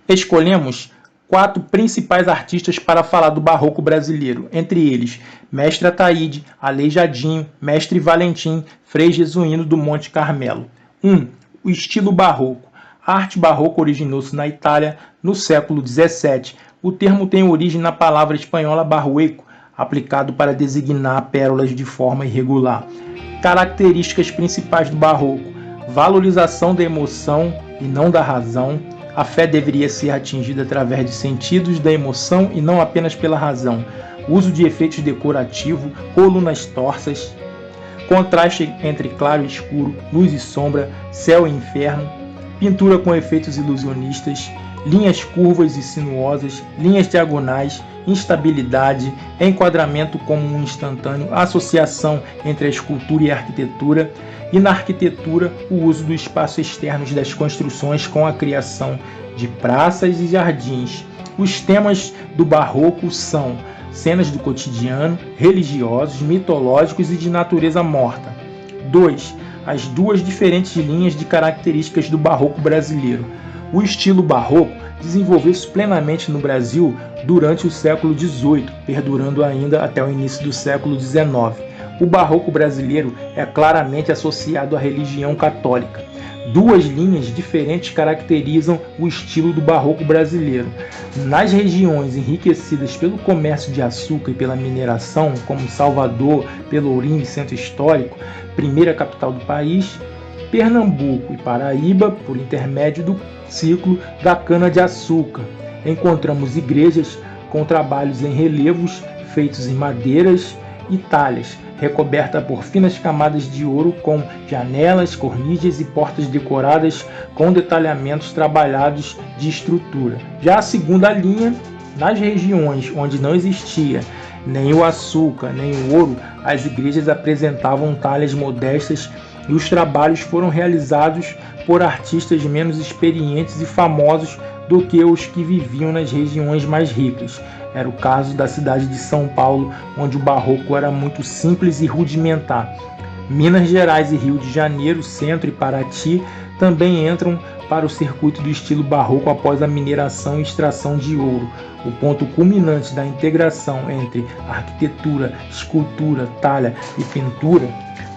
Escolhemos 4 principais artistas para falar do barroco brasileiro, entre eles Mestre Ataíde, Aleijadinho, Mestre Valentim, Frei Jesuíno do Monte Carmelo. 1. O estilo barroco. A arte barroca originou-se na Itália no século XVII. O termo tem origem na palavra espanhola barrueco, aplicado para designar pérolas de forma irregular. Características principais do barroco: valorização da emoção e não da razão. A fé deveria ser atingida através de sentidos da emoção e não apenas pela razão. Uso de efeitos decorativos, colunas torsas, contraste entre claro e escuro, luz e sombra, céu e inferno, pintura com efeitos ilusionistas, linhas curvas e sinuosas, linhas diagonais, instabilidade, enquadramento como um instantâneo, associação entre a escultura e a arquitetura, e na arquitetura o uso dos espaços externos das construções com a criação de praças e jardins. Os temas do barroco são cenas do cotidiano, religiosos, mitológicos e de natureza morta. 2. As duas diferentes linhas de características do barroco brasileiro. O estilo barroco desenvolveu-se plenamente no Brasil durante o século XVIII, perdurando ainda até o início do século XIX. O barroco brasileiro é claramente associado à religião católica. Duas linhas diferentes caracterizam o estilo do barroco brasileiro. Nas regiões enriquecidas pelo comércio de açúcar e pela mineração, como Salvador, Pelourinho e Centro Histórico, primeira capital do país, Pernambuco e Paraíba, por intermédio do ciclo da cana-de-açúcar, encontramos igrejas com trabalhos em relevos feitos em madeiras e talhas, recoberta por finas camadas de ouro com janelas, corniches e portas decoradas com detalhamentos trabalhados de estrutura. Já a segunda linha, nas regiões onde não existia nem o açúcar nem o ouro, as igrejas apresentavam talhas modestas e os trabalhos foram realizados por artistas menos experientes e famosos do que os que viviam nas regiões mais ricas. Era o caso da cidade de São Paulo, onde o barroco era muito simples e rudimentar. Minas Gerais e Rio de Janeiro, Centro e Paraty também entram para o circuito do estilo barroco após a mineração e extração de ouro. O ponto culminante da integração entre arquitetura, escultura, talha e pintura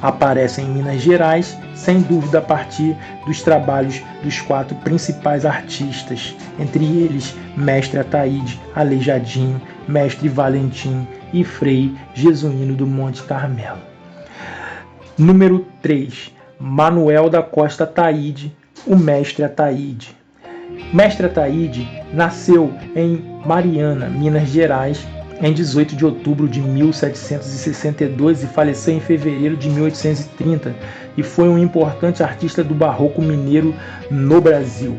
aparece em Minas Gerais, sem dúvida a partir dos trabalhos dos 4 principais artistas, entre eles Mestre Ataíde, Aleijadinho, Mestre Valentim e Frei Jesuíno do Monte Carmelo. Número 3. Manuel da Costa Ataíde, o Mestre Ataíde. Mestre Ataíde nasceu em Mariana, Minas Gerais, em 18 de outubro de 1762 e faleceu em fevereiro de 1830, e foi um importante artista do barroco mineiro no Brasil.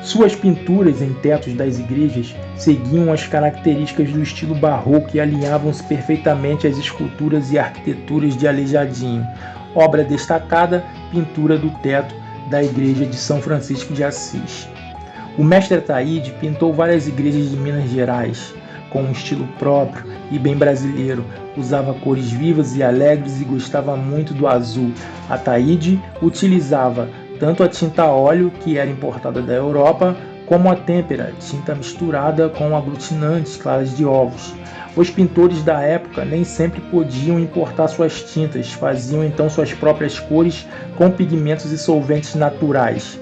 Suas pinturas em tetos das igrejas seguiam as características do estilo barroco e alinhavam-se perfeitamente às esculturas e arquiteturas de Aleijadinho. Obra destacada, pintura do teto da igreja de São Francisco de Assis. O mestre Ataíde pintou várias igrejas de Minas Gerais, com um estilo próprio e bem brasileiro. Usava cores vivas e alegres e gostava muito do azul. Ataíde utilizava tanto a tinta a óleo, que era importada da Europa, como a têmpera, tinta misturada com aglutinantes, claras de ovos. Os pintores da época nem sempre podiam importar suas tintas, faziam então suas próprias cores com pigmentos e solventes naturais.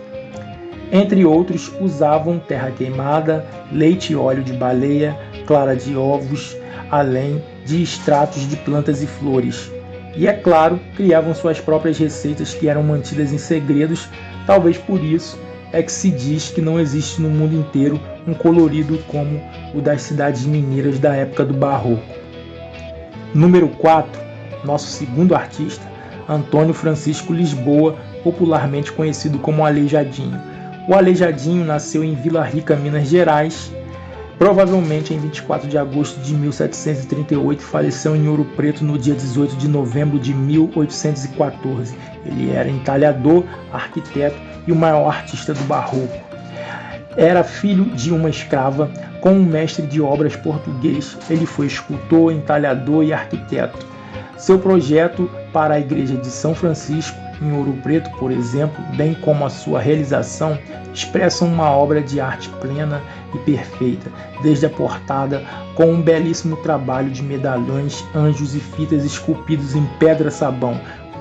Entre outros, usavam terra queimada, leite e óleo de baleia, clara de ovos, além de extratos de plantas e flores. E, é claro, criavam suas próprias receitas que eram mantidas em segredos. Talvez por isso é que se diz que não existe no mundo inteiro um colorido como o das cidades mineiras da época do barroco. Número 4. Nosso segundo artista, Antônio Francisco Lisboa, popularmente conhecido como Aleijadinho. O Aleijadinho nasceu em Vila Rica, Minas Gerais, provavelmente em 24 de agosto de 1738 e faleceu em Ouro Preto no dia 18 de novembro de 1814. Ele era entalhador, arquiteto e o maior artista do barroco. Era filho de uma escrava com um mestre de obras português. Ele foi escultor, entalhador e arquiteto. Seu projeto para a igreja de São Francisco em Ouro Preto, por exemplo, bem como a sua realização, expressam uma obra de arte plena e perfeita, desde a portada, com um belíssimo trabalho de medalhões, anjos e fitas esculpidos em pedra-sabão.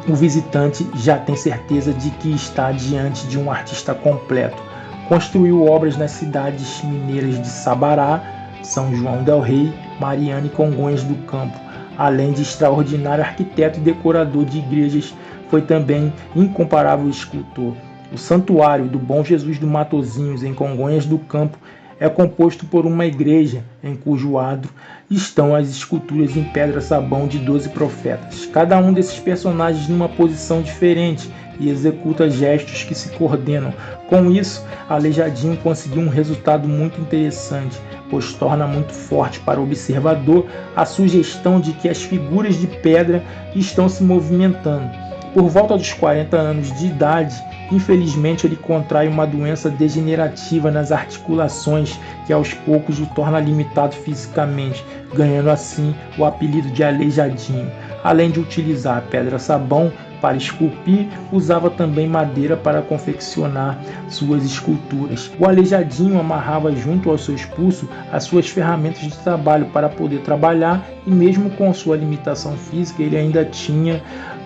O visitante já tem certeza de que está diante de um artista completo. Construiu obras nas cidades mineiras de Sabará, São João del Rei, Mariana e Congonhas do Campo. Além de extraordinário arquiteto e decorador de igrejas, foi também incomparável escultor. O Santuário do Bom Jesus do Matozinhos, em Congonhas do Campo, é composto por uma igreja em cujo adro estão as esculturas em pedra-sabão de 12 profetas. Cada um desses personagens numa posição diferente e executa gestos que se coordenam. Com isso, Aleijadinho conseguiu um resultado muito interessante, pois torna muito forte para o observador a sugestão de que as figuras de pedra estão se movimentando. Por volta dos 40 anos de idade, infelizmente ele contrai uma doença degenerativa nas articulações que aos poucos o torna limitado fisicamente, ganhando assim o apelido de Aleijadinho. Além de utilizar pedra-sabão para esculpir, usava também madeira para confeccionar suas esculturas. O Aleijadinho amarrava junto aos seus pulsos as suas ferramentas de trabalho para poder trabalhar, e mesmo com sua limitação física, ele ainda tinha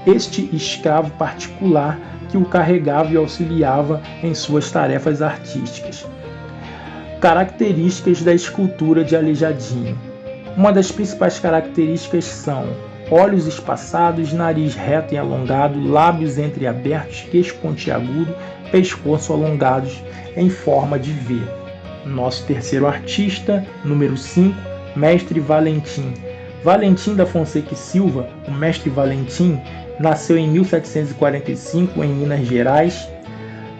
este escravo particular que o carregava e auxiliava em suas tarefas artísticas. Características da escultura de Aleijadinho. Uma das principais características são olhos espaçados, nariz reto e alongado, lábios entreabertos, queixo pontiagudo, pescoço alongados em forma de V. Nosso terceiro artista, número 5, Mestre Valentim. Valentim da Fonseca e Silva, o Mestre Valentim, nasceu em 1745 em Minas Gerais,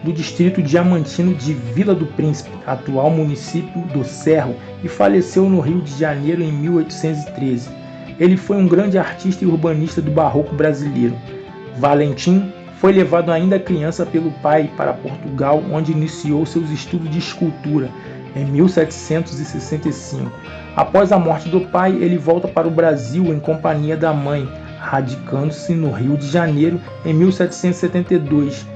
do distrito diamantino de Vila do Príncipe, atual município do Cerro, e faleceu no Rio de Janeiro em 1813. Ele foi um grande artista e urbanista do barroco brasileiro. Valentim foi levado ainda criança pelo pai para Portugal, onde iniciou seus estudos de escultura em 1765. Após a morte do pai, ele volta para o Brasil em companhia da mãe, radicando-se no Rio de Janeiro em 1772.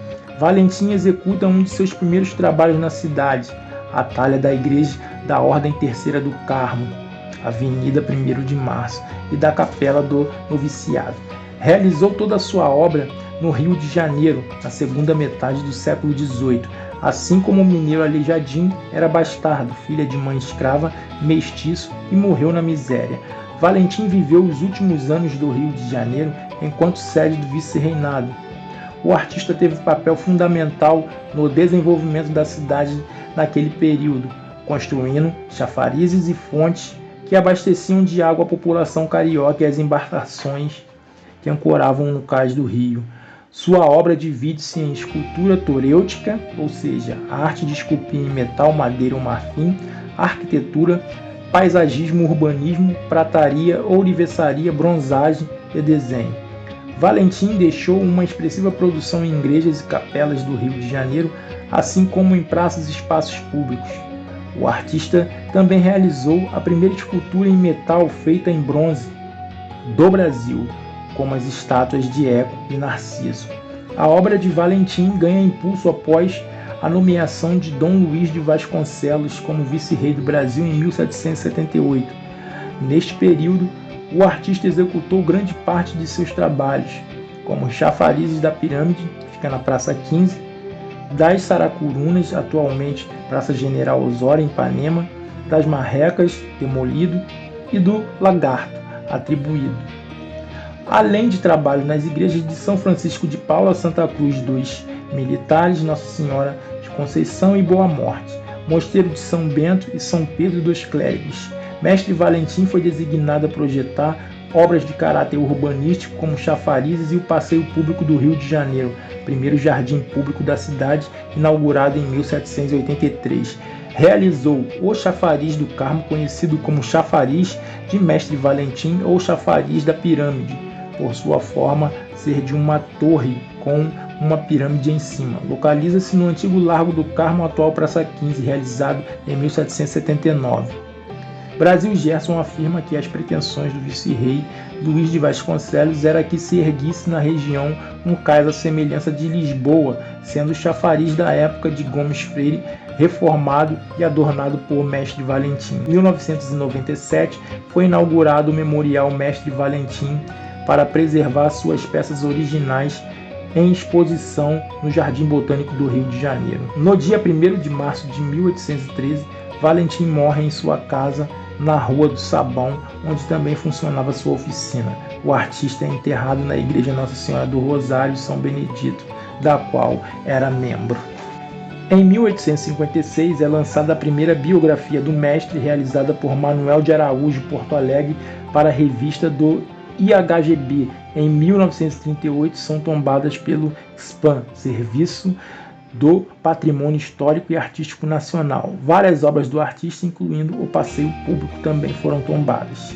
Valentim executa um de seus primeiros trabalhos na cidade, a talha da Igreja da Ordem Terceira do Carmo, Avenida 1º de Março, e da Capela do Noviciado. Realizou toda a sua obra no Rio de Janeiro, na segunda metade do século XVIII. Assim como o mineiro Aleijadinho, era bastardo, filha de mãe escrava, mestiço e morreu na miséria. Valentim viveu os últimos anos do Rio de Janeiro enquanto sede do vice-reinado. O artista teve papel fundamental no desenvolvimento da cidade naquele período, construindo chafarizes e fontes que abasteciam de água a população carioca e as embarcações que ancoravam no cais do rio. Sua obra divide-se em escultura torêutica, ou seja, a arte de esculpir em metal, madeira ou marfim, arquitetura, paisagismo, urbanismo, prataria, ourivesaria, bronzagem e desenho. Valentim deixou uma expressiva produção em igrejas e capelas do Rio de Janeiro, assim como em praças e espaços públicos. O artista também realizou a primeira escultura em metal feita em bronze do Brasil, como as estátuas de Eco e Narciso. A obra de Valentim ganha impulso após a nomeação de Dom Luís de Vasconcelos como vice-rei do Brasil em 1778. Neste período, o artista executou grande parte de seus trabalhos, como os chafarizes da Pirâmide, que fica na Praça 15, das Saracurunas, atualmente Praça General Osório, em Ipanema, das Marrecas, demolido, e do Lagarto, atribuído. Além de trabalho nas igrejas de São Francisco de Paula, Santa Cruz dos Militares, Nossa Senhora de Conceição e Boa Morte, Mosteiro de São Bento e São Pedro dos Clérigos. Mestre Valentim foi designado a projetar obras de caráter urbanístico como chafarizes e o Passeio Público do Rio de Janeiro, primeiro jardim público da cidade, inaugurado em 1783. Realizou o chafariz do Carmo, conhecido como chafariz de Mestre Valentim ou chafariz da Pirâmide, por sua forma ser de uma torre com uma pirâmide em cima. Localiza-se no antigo Largo do Carmo, atual Praça 15, realizado em 1779. Brasil Gerson afirma que as pretensões do vice-rei Luís de Vasconcelos era que se erguisse na região um cais à semelhança de Lisboa, sendo o chafariz da época de Gomes Freire, reformado e adornado por Mestre Valentim. Em 1997 foi inaugurado o Memorial Mestre Valentim para preservar suas peças originais em exposição no Jardim Botânico do Rio de Janeiro. No dia 1º de março de 1813, Valentim morre em sua casa na Rua do Sabão, onde também funcionava sua oficina. O artista é enterrado na Igreja Nossa Senhora do Rosário, São Benedito, da qual era membro. Em 1856 é lançada a primeira biografia do mestre, realizada por Manuel de Araújo, Porto Alegre, para a revista do IHGB. Em 1938 são tombadas pelo SPAN, Serviço do Patrimônio Histórico e Artístico Nacional. Várias obras do artista, incluindo o Passeio Público, também foram tombadas.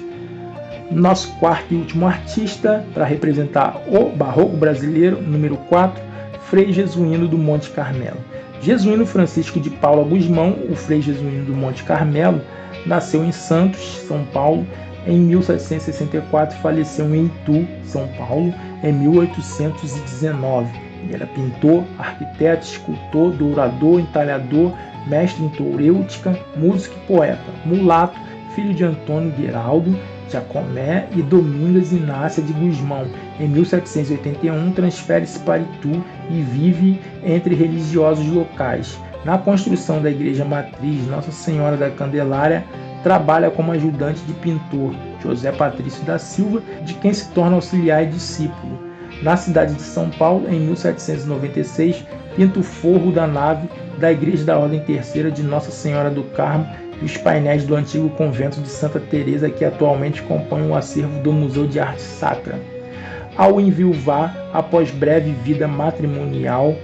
Nosso quarto e último artista, para representar o Barroco brasileiro, número 4, Frei Jesuíno do Monte Carmelo. Jesuíno Francisco de Paula Guzmão, o Frei Jesuíno do Monte Carmelo, nasceu em Santos, São Paulo, em 1764 e faleceu em Itu, São Paulo, em 1819. Ele era pintor, arquiteto, escultor, dourador, entalhador, mestre em touréutica, músico e poeta. Mulato, filho de Antônio Gueraldo Jacomé e Domingas Inácia de Guzmão. Em 1781 transfere-se para Itu e vive entre religiosos locais. Na construção da Igreja Matriz Nossa Senhora da Candelária, trabalha como ajudante de pintor José Patrício da Silva, de quem se torna auxiliar e discípulo. Na cidade de São Paulo, em 1796, pinta o forro da nave da Igreja da Ordem Terceira de Nossa Senhora do Carmo e os painéis do antigo convento de Santa Teresa, que atualmente compõem o acervo do Museu de Arte Sacra. Ao enviuvar, após breve vida matrimonial,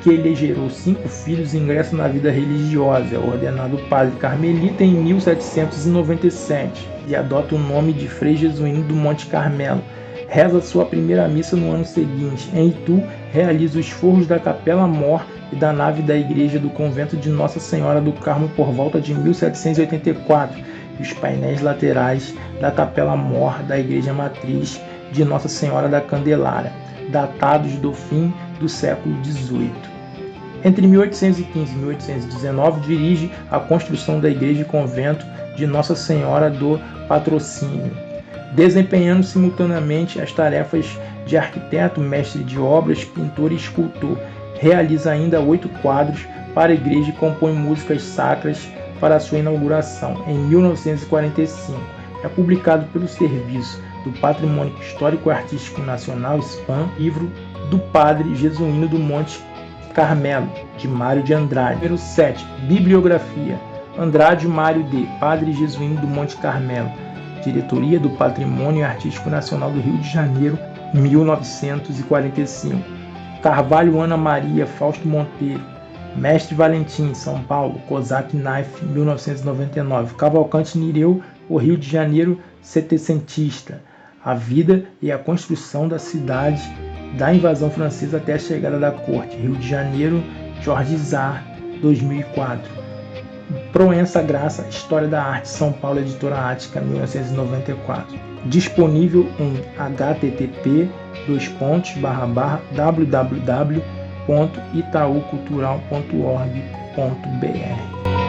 que ele gerou 5 filhos, ingressa na vida religiosa, é ordenado padre carmelita em 1797 e adota o nome de Frei Jesuíno do Monte Carmelo. Reza sua primeira missa no ano seguinte. Em Itu, realiza os forros da Capela Mor e da nave da igreja do convento de Nossa Senhora do Carmo por volta de 1784 e os painéis laterais da Capela Mor da Igreja Matriz de Nossa Senhora da Candelária, datados do fim do século XVIII. Entre 1815 e 1819, dirige a construção da igreja e convento de Nossa Senhora do Patrocínio, desempenhando simultaneamente as tarefas de arquiteto, mestre de obras, pintor e escultor. Realiza ainda 8 quadros para a igreja e compõe músicas sacras para a sua inauguração. Em 1945, é publicado pelo Serviço do Patrimônio Histórico e Artístico Nacional, SPAN, livro do Padre Jesuíno do Monte Carmelo, de Mário de Andrade. Número 7. Bibliografia. Andrade Mário de, Padre Jesuíno do Monte Carmelo, Diretoria do Patrimônio Artístico Nacional do Rio de Janeiro, 1945. Carvalho Ana Maria Fausto Monteiro, Mestre Valentim, São Paulo, Cosac Knife, 1999. Cavalcante Nireu, o Rio de Janeiro, setecentista. A vida e a construção da cidade da invasão francesa até a chegada da corte. Rio de Janeiro, Jorge Zar, 2004. Proença Graça, História da Arte, São Paulo, Editora Ática, 1994. Disponível em http://www.itaucultural.org.br.